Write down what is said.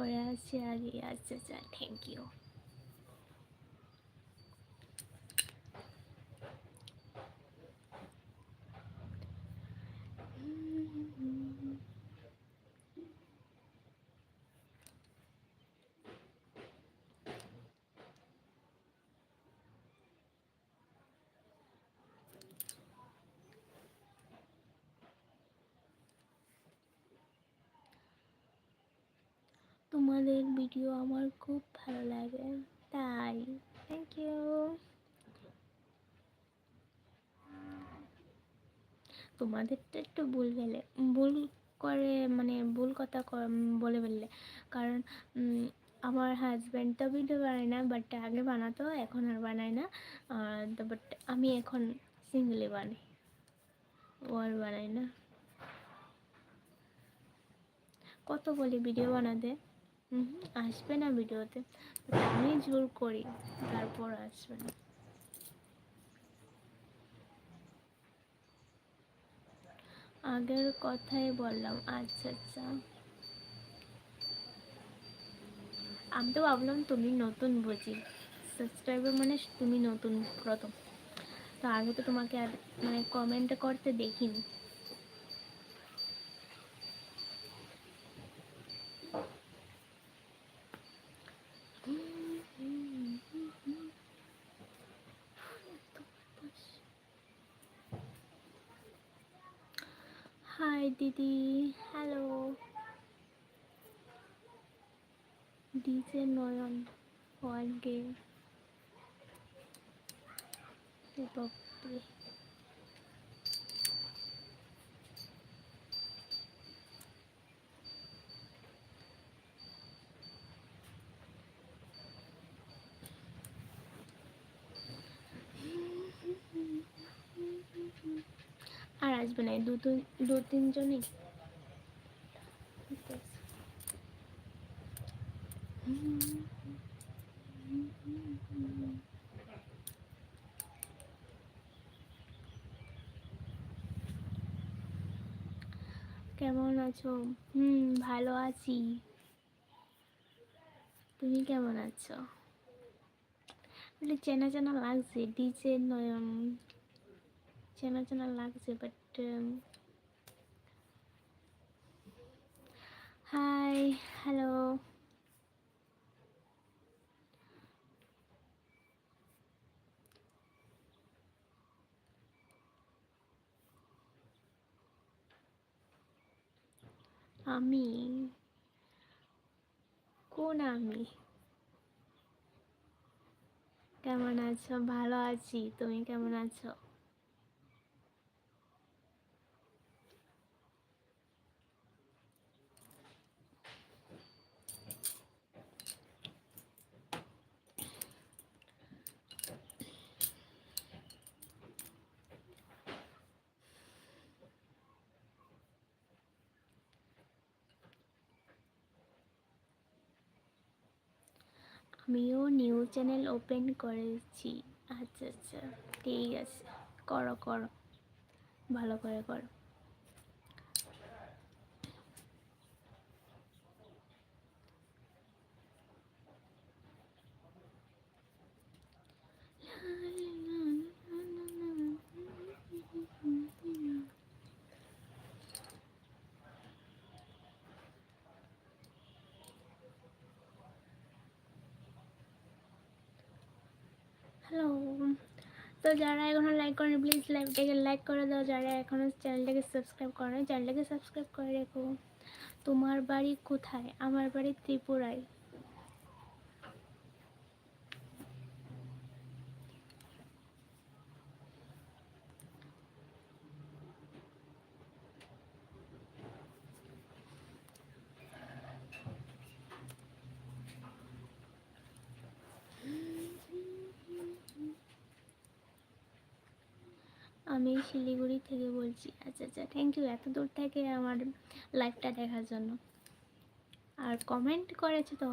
করে আসছি আগে। আচ্ছা আচ্ছা, থ্যাংক ইউ। তোমাদের ভিডিও আমার খুব ভালো লাগে, তাই থ্যাংক ইউ। তোমাদেরটা একটু ভুল করে, মানে ভুল কথা বলে ফেললে, কারণ আমার হাজব্যান্ড তো ভিডিও বানায় না, বাট আগে বানাতো, এখন আর বানায় না। তো বাট আমি এখন সিঙ্গেলি বানাই, ও আর বানাই না। কত বলি ভিডিও বানাতে, আসবে না ভিডিওতে, আমি জোর করি, তারপর আসবে না। আগের কথাই বললাম। আচ্ছা আচ্ছা, আমি তো ভাবলাম তুমি নতুন, বুঝি সাবস্ক্রাইবার মানে তুমি নতুন প্রথম, তো আগে তো তোমাকে আর মানে কমেন্ট করতে দেখিনি। হাই দিদি, হ্যালো। ডিজে নয়ন ওয়ান গে, বাপরে। আর আসবে না, দু তিনজনই। কেমন আছো? ভালো আছি, তুমি কেমন আছো? চেনা চেনা লাগছে, ডিজে নয়ন চেনা চেনা লাগছে, বাট হাই, হ্যালো। আমি কোন আমি? কেমন আছো? ভালো আছি, তুমি কেমন আছো? আমিও নিউ চ্যানেল ওপেন করেছি। আচ্ছা আচ্ছা, ঠিক আছে, করো করো, ভালো করে করো। হ্যালো। তো যারা এখনো লাইক করেন, প্লিজ লাইভটাকে লাইক করে দাও। যারা এখনো চ্যানেলটাকে সাবস্ক্রাইব করেন, চ্যানেলটাকে সাবস্ক্রাইব করে রেখো। তোমার বাড়ি কোথায়? আমার বাড়ি ত্রিপুরায়। আমি শিলিগুড়ি থেকে বলছি। আচ্ছা আচ্ছা, থ্যাংক ইউ এত দূর থেকে আমার লাইভটা দেখার জন্য। আর কমেন্ট করেছে তো